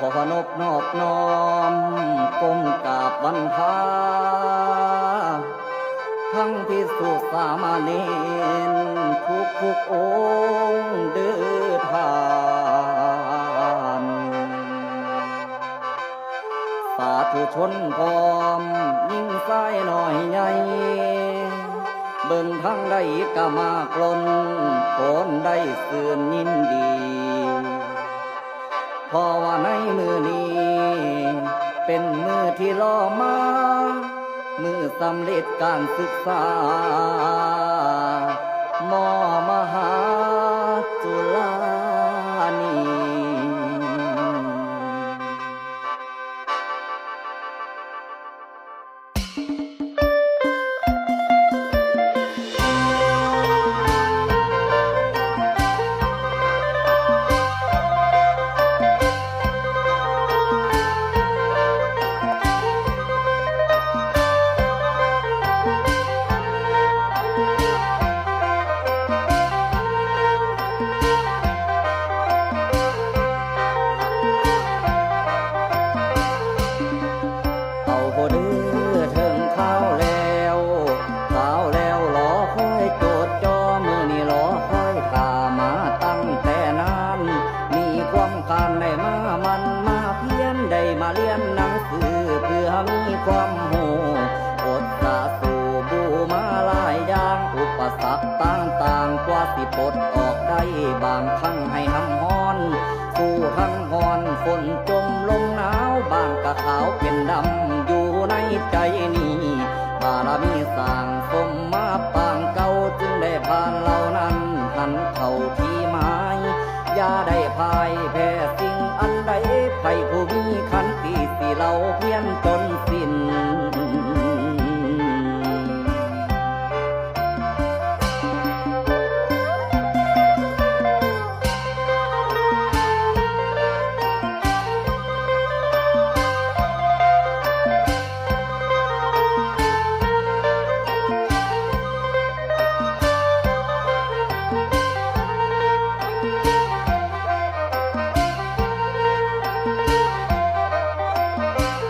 อนบนอบน้อมก้มกราบวันพาทั้งภิกษุสามเณรทุกองค์เดินทางสาธุชนพร้อมยิ่งใส่หน่อยใหญ่เบิ่งทั้งใดกะมากล้นคนได้สื่นยินดีเพราะว่าในมือนี้เป็นมือที่รอมามือสำเร็จการศึกษามอมหาจุฬานีความหูอดสาสู่บูมาหลายอย่างอุปสรรคต่างๆกว่าสิปลดออกได้บางครั้งให้